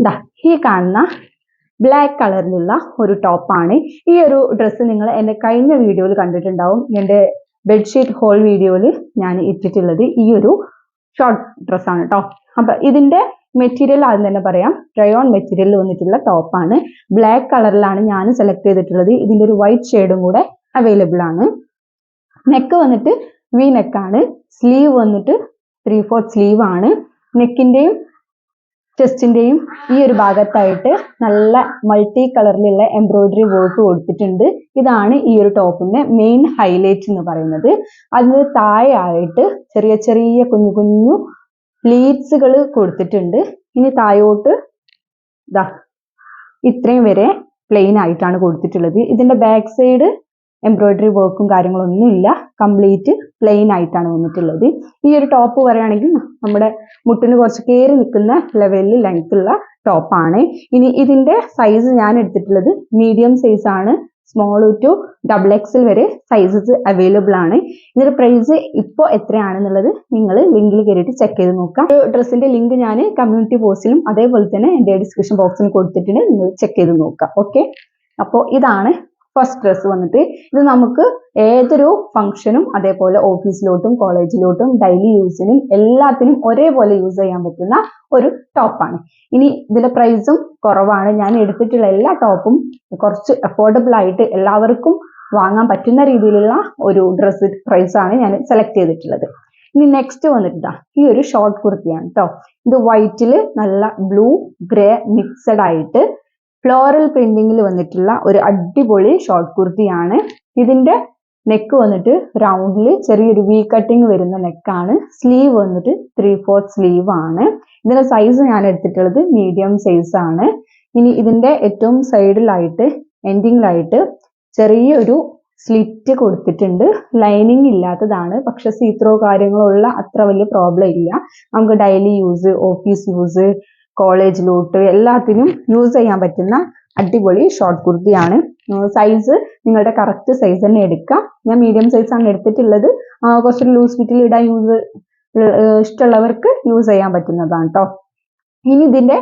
ദാ ഈ കാണുന്ന ബ്ലാക്ക് കളറിലുള്ള ഒരു ടോപ്പാണ്. ഈ ഒരു ഡ്രസ്സ് നിങ്ങൾ എൻ്റെ കഴിഞ്ഞ വീഡിയോയിൽ കണ്ടിട്ടുണ്ടാവും. എൻ്റെ ബെഡ്ഷീറ്റ് ഹോൾ വീഡിയോയിൽ ഞാൻ ഇട്ടിട്ടുള്ളത് ഈ ഒരു ഷോർട്ട് ഡ്രസ്സാണ് കേട്ടോ. അപ്പൊ ഇതിന്റെ മെറ്റീരിയൽ ആദ്യം തന്നെ പറയാം. റയോൺ മെറ്റീരിയലിൽ വന്നിട്ടുള്ള ടോപ്പാണ്. ബ്ലാക്ക് കളറിലാണ് ഞാൻ സെലക്ട് ചെയ്തിട്ടുള്ളത്. ഇതിന്റെ ഒരു വൈറ്റ് ഷെയ്ഡും കൂടെ അവൈലബിൾ ആണ്. നെക്ക് വന്നിട്ട് വി നെക്കാണ്. സ്ലീവ് വന്നിട്ട് 3/4 സ്ലീവ് ആണ്. നെക്കിന്റെയും ചെസ്റ്റിന്റെയും ഈ ഒരു ഭാഗത്തായിട്ട് നല്ല മൾട്ടി കളറിലുള്ള എംബ്രോയിഡറി വർക്ക് കൊടുത്തിട്ടുണ്ട്. ഇതാണ് ഈ ഒരു ടോപ്പിന്റെ മെയിൻ ഹൈലൈറ്റ് എന്ന് പറയുന്നത്. അതിന് താഴെയായിട്ട് ചെറിയ ചെറിയ കുഞ്ഞു കുഞ്ഞു പ്ലീറ്റ്സുകൾ കൊടുത്തിട്ടുണ്ട്. ഇനി താഴോട്ട് ഇതാ ഇത്രയും വരെ പ്ലെയിൻ ആയിട്ടാണ് കൊടുത്തിട്ടുള്ളത്. ഇതിന്റെ ബാക്ക് സൈഡ് എംബ്രോയിഡറി വർക്കും കാര്യങ്ങളൊന്നും ഇല്ല, കംപ്ലീറ്റ് പ്ലെയിൻ ആയിട്ടാണ് വന്നിട്ടുള്ളത്. ഈ ഒരു ടോപ്പ് പറയുകയാണെങ്കിൽ നമ്മുടെ മുട്ടിന് കുറച്ച് കയറി നിൽക്കുന്ന ലെവലിൽ ലെങ്ത് ഉള്ള ടോപ്പാണ്. ഇനി ഇതിന്റെ സൈസ് ഞാൻ എടുത്തിട്ടുള്ളത് മീഡിയം സൈസ് ആണ്. സ്മോൾ ടു XXL വരെ സൈസസ് അവൈലബിൾ ആണ്. ഇതിന്റെ പ്രൈസ് ഇപ്പോൾ എത്രയാണെന്നുള്ളത് നിങ്ങൾ ലിങ്കിൽ കയറിയിട്ട് ചെക്ക് ചെയ്ത് നോക്കാം. ഡ്രസ്സിന്റെ ലിങ്ക് ഞാൻ കമ്മ്യൂണിറ്റി പോസ്റ്റിലും അതേപോലെ തന്നെ എൻ്റെ ഡിസ്ക്രിപ്ഷൻ ബോക്സിൽ കൊടുത്തിട്ടുണ്ട്. നിങ്ങൾ ചെക്ക് ചെയ്ത് നോക്കാം. ഓക്കെ, അപ്പോൾ ഇതാണ് ഫസ്റ്റ് ഡ്രസ്സ് വന്നിട്ട്. ഇത് നമുക്ക് ഏതൊരു ഫംഗ്ഷനും അതേപോലെ ഓഫീസിലോട്ടും കോളേജിലോട്ടും ഡെയിലി യൂസിനും എല്ലാത്തിനും ഒരേപോലെ യൂസ് ചെയ്യാൻ പറ്റുന്ന ഒരു ടോപ്പാണ്. ഇനി ഇതിന്റെ പ്രൈസും കുറവാണ്. ഞാൻ എടുത്തിട്ടുള്ള എല്ലാ ടോപ്പും കുറച്ച് അഫോർഡബിൾ ആയിട്ട് എല്ലാവർക്കും വാങ്ങാൻ പറ്റുന്ന രീതിയിലുള്ള ഒരു ഡ്രസ്സ് പ്രൈസാണ് ഞാൻ സെലക്ട് ചെയ്തിട്ടുള്ളത്. ഇനി നെക്സ്റ്റ് വന്നിട്ടാ ഈ ഒരു ഷോർട്ട് കുർത്തിയാണ് കേട്ടോ. ഇത് വൈറ്റില് നല്ല ബ്ലൂ ഗ്രേ മിക്സഡ് ആയിട്ട് ഫ്ലോറൽ പ്രിന്റിങ്ങിൽ വന്നിട്ടുള്ള ഒരു അടിപൊളി ഷോർട്ട് കുർത്തിയാണ്. ഇതിന്റെ നെക്ക് വന്നിട്ട് റൗണ്ടിൽ ചെറിയൊരു വി കട്ടിങ് വരുന്ന നെക്കാണ്. സ്ലീവ് വന്നിട്ട് 3/4 സ്ലീവ് ആണ്. ഇതിന്റെ സൈസ് ഞാൻ എടുത്തിട്ടുള്ളത് മീഡിയം സൈസ് ആണ്. ഇനി ഇതിന്റെ ഏറ്റവും സൈഡിലായിട്ട് എൻഡിങ്ങിലായിട്ട് ചെറിയൊരു സ്ലിറ്റ് കൊടുത്തിട്ടുണ്ട്. ലൈനിങ് ഇല്ലാത്തതാണ്, പക്ഷെ സീത്രോ കാര്യങ്ങളുള്ള അത്ര വലിയ പ്രോബ്ലം ഇല്ല. നമുക്ക് ഡെയിലി യൂസ്, ഓഫീസ് യൂസ്, കോളേജിലോട്ട് എല്ലാത്തിനും യൂസ് ചെയ്യാൻ പറ്റുന്ന അടിപൊളി ഷോർട്ട് കുർത്തിയാണ്. സൈസ് നിങ്ങളുടെ കറക്റ്റ് സൈസ് തന്നെ എടുക്കാം. ഞാൻ മീഡിയം സൈസ് ആണ് എടുത്തിട്ടുള്ളത്. കുറച്ച് ലൂസ് ഫിറ്റിൽ ഇടാൻ ഇഷ്ടമുള്ളവർക്ക് യൂസ് ചെയ്യാൻ പറ്റുന്നതാണ് കേട്ടോ. ഇനി ഇതിന്റെ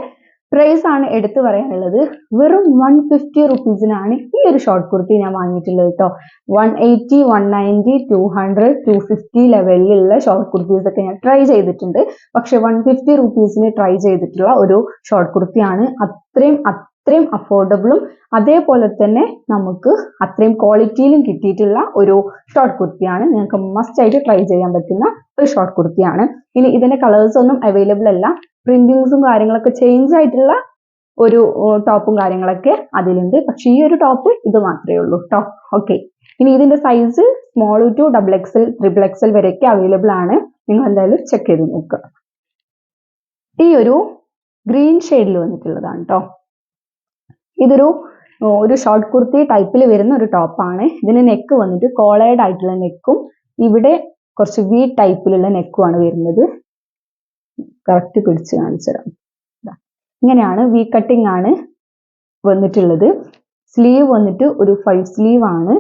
പ്രൈസ് ആണ് എടുത്തു പറയാനുള്ളത്. വെറും 150 റുപ്പീസിനാണ് ഈ ഒരു ഷോർട്ട് കുർത്തി ഞാൻ വാങ്ങിയിട്ടുള്ളത് കേട്ടോ. 180, 190, 200, 250 ലെവലിലുള്ള ഷോർട്ട് കുർത്തീസ് ഒക്കെ ഞാൻ ട്രൈ ചെയ്തിട്ടുണ്ട്. പക്ഷെ 150 റുപ്പീസിന് ട്രൈ ചെയ്തിട്ടുള്ള ഒരു ഷോർട്ട് കുർത്തിയാണ്. അത്രയും അഫോർഡബിളും അതേപോലെ തന്നെ നമുക്ക് അത്രയും ക്വാളിറ്റിയിലും കിട്ടിയിട്ടുള്ള ഒരു ഷോർട്ട് കുർത്തിയാണ്. നിങ്ങൾക്ക് മസ്റ്റ് ആയിട്ട് ട്രൈ ചെയ്യാൻ പറ്റുന്ന ഒരു ഷോർട്ട് കുർത്തിയാണ്. ഇനി ഇതിന്റെ കളേഴ്സ് ഒന്നും അവൈലബിൾ അല്ല. പ്രിന്റിങ്സും കാര്യങ്ങളൊക്കെ ചേഞ്ച് ആയിട്ടുള്ള ഒരു ടോപ്പും കാര്യങ്ങളൊക്കെ അതിലുണ്ട്. പക്ഷെ ഈ ഒരു ടോപ്പ് ഇത് മാത്രമേ ഉള്ളൂ കേട്ടോ. ഓക്കെ, ഇനി ഇതിന്റെ size small to XXL, XXL വരെയൊക്കെ അവൈലബിൾ ആണ്. നിങ്ങൾ എന്തായാലും ചെക്ക് ചെയ്ത് നോക്കുക. ഈ ഒരു ഗ്രീൻ ഷെയ്ഡിൽ വന്നിട്ടുള്ളതാണ് കേട്ടോ. ഇതൊരു ഷോർട്ട് കുർത്തി ടൈപ്പിൽ വരുന്ന ഒരു ടോപ്പാണ്. ഇതിന് നെക്ക് വന്നിട്ട് കോളേഡ് ആയിട്ടുള്ള നെക്കും ഇവിടെ കുറച്ച് വി ടൈപ്പിലുള്ള നെക്കുമാണ് വരുന്നത്. കറക്റ്റ് പിടിച്ച് കാണിച്ചു തരാം. ഇങ്ങനെയാണ് വി കട്ടിംഗ് ആണ് വന്നിട്ടുള്ളത്. സ്ലീവ് വന്നിട്ട് ഒരു 5 സ്ലീവ് ആണ്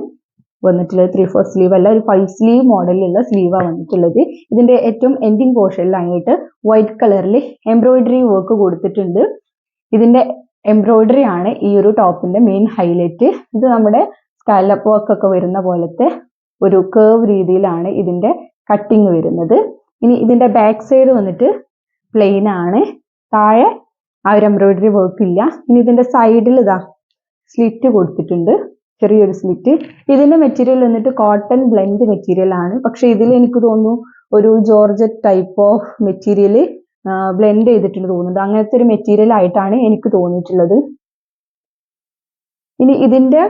വന്നിട്ടുള്ളത്. 3/4 സ്ലീവ് അല്ല, ഒരു 5 സ്ലീവ് മോഡലിലുള്ള സ്ലീവാണ് വന്നിട്ടുള്ളത്. ഇതിന്റെ ഏറ്റവും എൻഡിങ് പോർഷനിലായിട്ട് വൈറ്റ് കളറിൽ എംബ്രോയിഡറി വർക്ക് കൊടുത്തിട്ടുണ്ട്. ഇതിന്റെ എംബ്രോയിഡറി ആണ് ഈ ഒരു ടോപ്പിന്റെ മെയിൻ ഹൈലൈറ്റ്. ഇത് നമ്മുടെ സ്കാലപ്പ് വർക്ക് ഒക്കെ വരുന്ന പോലത്തെ ഒരു കേർവ് രീതിയിലാണ് ഇതിന്റെ കട്ടിങ് വരുന്നത്. ഇനി ഇതിന്റെ ബാക്ക് സൈഡ് വന്നിട്ട് പ്ലെയിൻ ആണ്. താഴെ ആ ഒരു എംബ്രോയിഡറി വർക്ക് ഇല്ല. ഇനി ഇതിന്റെ സൈഡിൽ ഇതാ സ്ലിറ്റ് കൊടുത്തിട്ടുണ്ട്, ചെറിയൊരു സ്ലിറ്റ്. ഇതിന്റെ മെറ്റീരിയൽ വന്നിട്ട് കോട്ടൺ ബ്ലെൻഡ് മെറ്റീരിയൽ ആണ്. പക്ഷെ ഇതിൽ എനിക്ക് തോന്നുന്നു ഒരു georgette type of material blend ചെയ്തിട്ടുണ്ട് തോന്നുന്നുണ്ട്. അങ്ങനത്തെ ഒരു മെറ്റീരിയൽ ആയിട്ടാണ് എനിക്ക് തോന്നിയിട്ടുള്ളത്. ഇനി ഇതിന്റെ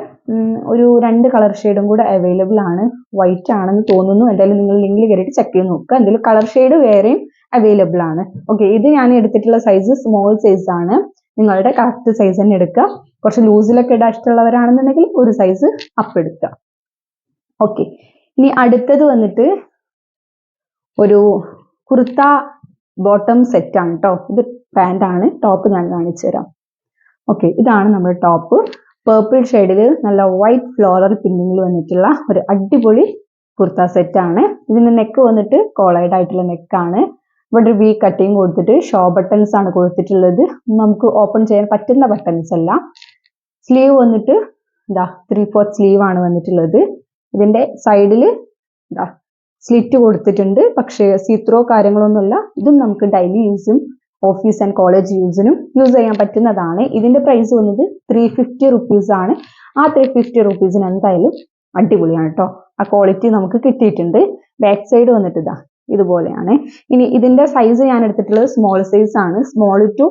ഒരു 2 കളർ ഷെയ്ഡും കൂടെ അവൈലബിൾ ആണ്. വൈറ്റ് ആണെന്ന് തോന്നുന്നു. എന്തായാലും നിങ്ങൾ ലിങ്കിൽ കയറിയിട്ട് ചെക്ക് ചെയ്ത് നോക്കുക. എന്തായാലും കളർ ഷെയ്ഡ് വേറെയും അവൈലബിൾ ആണ്. ഓക്കെ, ഇത് ഞാൻ എടുത്തിട്ടുള്ള സൈസ് സ്മോൾ സൈസ് ആണ്. നിങ്ങളുടെ കറക്റ്റ് സൈസ് തന്നെ എടുക്കുക. കുറച്ച് ലൂസിലൊക്കെ ഇടാൻ ഇഷ്ടമുള്ളവരാണെന്നുണ്ടെങ്കിൽ ഒരു സൈസ് അപ്പ് എടുക്കുക. ഓക്കെ, ഇനി അടുത്തത് വന്നിട്ട് ഒരു കുർത്ത ബോട്ടം സെറ്റ് ആണ് കേട്ടോ. ഇത് പാന്റ് ആണ്. ടോപ്പ് ഞാൻ കാണിച്ചു തരാം. ഓക്കെ, ഇതാണ് നമ്മുടെ ടോപ്പ്. പേർപ്പിൾ ഷെയ്ഡിൽ നല്ല വൈറ്റ് ഫ്ലോറൽ പ്രിന്റിങ്ങിൽ വന്നിട്ടുള്ള ഒരു അടിപൊളി കുർത്ത സെറ്റ് ആണ്. ഇതിന്റെ നെക്ക് വന്നിട്ട് കോളേഡ് ആയിട്ടുള്ള നെക്കാണ്. ഇവിടെ ഒരു വി കട്ടിങ് കൊടുത്തിട്ട് ഷോ ബട്ടൺസ് ആണ് കൊടുത്തിട്ടുള്ളത്. നമുക്ക് ഓപ്പൺ ചെയ്യാൻ പറ്റുന്ന ബട്ടൺസ് അല്ല. സ്ലീവ് വന്നിട്ട് ഇതാ 3/4 സ്ലീവ് ആണ് വന്നിട്ടുള്ളത്. ഇതിന്റെ സൈഡിൽ ഇതാ സ്ലിറ്റ് കൊടുത്തിട്ടുണ്ട്. പക്ഷേ സീത്രോ കാര്യങ്ങളൊന്നുമില്ല. ഇതും നമുക്ക് ഡെയിലി യൂസും ഓഫീസ് ആൻഡ് കോളേജ് യൂസിനും യൂസ് ചെയ്യാൻ പറ്റുന്നതാണ്. ഇതിന്റെ പ്രൈസ് വന്നത് 350 റുപ്പീസ് ആണ്. ആ 350 റുപ്പീസിന് എന്തായാലും അടിപൊളിയാണ് കേട്ടോ. ആ ക്വാളിറ്റി നമുക്ക് കിട്ടിയിട്ടുണ്ട്. ബാക്ക് സൈഡ് വന്നിട്ട് ഇതാ ഇതുപോലെയാണ്. ഇനി ഇതിന്റെ സൈസ് ഞാൻ എടുത്തിട്ടുള്ളത് സ്മോൾ സൈസ് ആണ്. സ്മോൾ ടു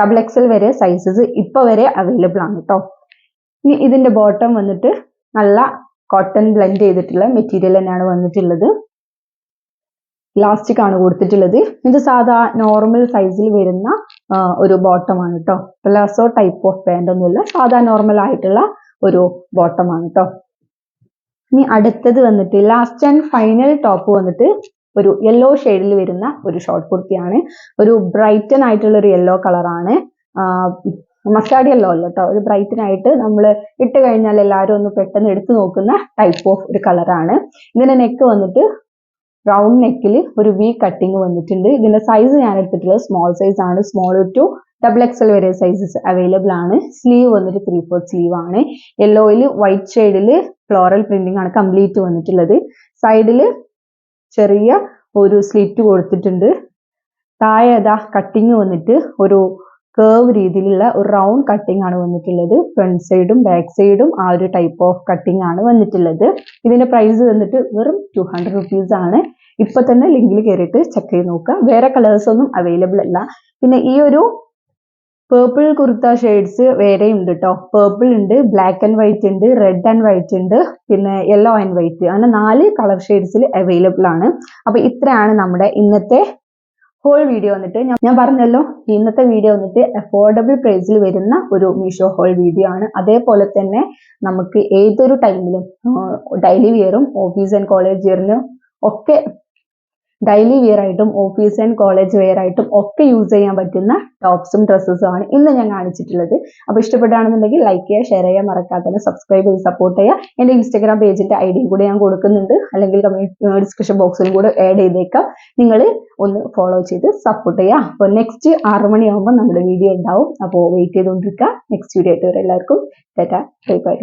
XXL വരെ സൈസസ് ഇപ്പൊ വരെ അവൈലബിൾ ആണ് കേട്ടോ. ഇനി ഇതിന്റെ ബോട്ടം വന്നിട്ട് നല്ല കോട്ടൺ ബ്ലെൻഡ് ചെയ്തിട്ടുള്ള മെറ്റീരിയൽ തന്നെയാണ് വന്നിട്ടുള്ളത്. ഇലാസ്റ്റിക് ആണ് കൊടുത്തിട്ടുള്ളത്. ഇത് സാധാ നോർമൽ സൈസിൽ വരുന്ന ഒരു ബോട്ടം ആണ് കേട്ടോ. പ്ലാസോ ടൈപ്പ് ഓഫ് പാന്റ് ഒന്നുമില്ല, സാധാ നോർമൽ ആയിട്ടുള്ള ഒരു ബോട്ടം ആണ് കേട്ടോ. ഇനി അടുത്തത് വന്നിട്ട് ലാസ്റ്റ് ആൻഡ് ഫൈനൽ ടോപ്പ് വന്നിട്ട് ഒരു യെല്ലോ ഷെയ്ഡിൽ വരുന്ന ഒരു ഷോർട്ട് കുർത്തിയാണ്. ഒരു ബ്രൈറ്റൻ ആയിട്ടുള്ള ഒരു യെല്ലോ കളറാണ്. മസ്റ്റാർഡ് യെല്ലോ അല്ല കേട്ടോ, ഒരു ബ്രൈറ്റൻ ആയിട്ട് നമ്മൾ ഇട്ട് കഴിഞ്ഞാൽ എല്ലാവരും ഒന്ന് പെട്ടെന്ന് എടുത്തു നോക്കുന്ന ടൈപ്പ് ഓഫ് ഒരു കളറാണ്. ഇതിന്റെ നെക്ക് വന്നിട്ട് റൗണ്ട് നെക്കിൽ ഒരു വി കട്ടിങ് വന്നിട്ടുണ്ട്. ഇതിന്റെ സൈസ് ഞാൻ എടുത്തിട്ടുള്ളത് സ്മോൾ സൈസ് ആണ്. സ്മോൾ ടു XXL വരെ സൈസസ് അവൈലബിൾ ആണ്. സ്ലീവ് വന്നിട്ട് 3/4 സ്ലീവ് ആണ്. യെല്ലോയിൽ വൈറ്റ് ഷെയ്ഡിൽ ഫ്ലോറൽ പ്രിന്റിംഗ് ആണ് കംപ്ലീറ്റ് വന്നിട്ടുള്ളത്. സൈഡിൽ ചെറിയ ഒരു സ്ലിറ്റ് കൊടുത്തിട്ടുണ്ട്. താഴെ അതാ കട്ടിങ് വന്നിട്ട് ഒരു കേർവ് രീതിയിലുള്ള ഒരു റൗണ്ട് കട്ടിംഗ് ആണ് വന്നിട്ടുള്ളത്. ഫ്രണ്ട് സൈഡും ബാക്ക് സൈഡും ആ ഒരു ടൈപ്പ് ഓഫ് കട്ടിംഗ് ആണ് വന്നിട്ടുള്ളത്. ഇതിന്റെ പ്രൈസ് വന്നിട്ട് വെറും 200 റുപ്പീസ് ആണ്. ഇപ്പൊ തന്നെ ലിങ്കിൽ കയറിയിട്ട് ചെക്ക് ചെയ്ത് നോക്കുക. വേറെ കളേഴ്സ് ഒന്നും അവൈലബിൾ അല്ല. പിന്നെ ഈ ഒരു പേർപ്പിൾ കുർത്ത ഷെയ്ഡ്സ് വേറെ ഉണ്ട് കേട്ടോ. പേർപ്പിൾ ഉണ്ട്, ബ്ലാക്ക് ആൻഡ് വൈറ്റ് ഉണ്ട്, റെഡ് ആൻഡ് വൈറ്റ് ഉണ്ട്, പിന്നെ യെല്ലോ ആൻഡ് വൈറ്റ്, അങ്ങനെ 4 കളർ ഷെയ്ഡ്സിൽ അവൈലബിൾ ആണ്. അപ്പൊ ഇത്രയാണ് നമ്മുടെ ഇന്നത്തെ ഹോൾ വീഡിയോ വന്നിട്ട്. ഞാൻ പറഞ്ഞല്ലോ, ഇന്നത്തെ വീഡിയോ വന്നിട്ട് അഫോർഡബിൾ പ്രൈസിൽ വരുന്ന ഒരു മീഷോ ഹോൾ വീഡിയോ ആണ്. അതേപോലെ തന്നെ നമുക്ക് ഏതൊരു ടൈമിലും ഡെയിലി വെയറും ഓഫീസ് ആൻഡ് കോളേജ് വെയറിനും ഒക്കെ ഡെയിലി വെയർ ആയിട്ടും ഓഫീസ് ആൻഡ് കോളേജ് വെയർ ആയിട്ടും ഒക്കെ യൂസ് ചെയ്യാൻ പറ്റുന്ന ടോപ്സും ഡ്രസ്സസും ആണ് ഇന്ന് ഞാൻ കാണിച്ചിട്ടുള്ളത്. അപ്പോൾ ഇഷ്ടപ്പെടുകയാണെന്നുണ്ടെങ്കിൽ ലൈക്ക് ചെയ്യുക, ഷെയർ ചെയ്യുക, മറക്കാതെ തന്നെ സബ്സ്ക്രൈബ് ചെയ്ത് സപ്പോർട്ട് ചെയ്യുക. എൻ്റെ ഇൻസ്റ്റാഗ്രാം പേജിന്റെ ഐഡിയും കൂടെ ഞാൻ കൊടുക്കുന്നുണ്ട്, അല്ലെങ്കിൽ ഡിസ്ക്രിപ്ഷൻ ബോക്സിലും കൂടെ ആഡ് ചെയ്തേക്കാം. നിങ്ങൾ ഒന്ന് ഫോളോ ചെയ്ത് സപ്പോർട്ട് ചെയ്യുക. അപ്പോൾ നെക്സ്റ്റ് 6 മണിയാകുമ്പോൾ നമ്മുടെ വീഡിയോ ഉണ്ടാവും. അപ്പോൾ വെയിറ്റ് ചെയ്തുകൊണ്ടിരിക്കുക. നെക്സ്റ്റ് വീഡിയോ ആയിട്ട് എല്ലാവർക്കും ടാറ്റാ ബൈ ബൈ.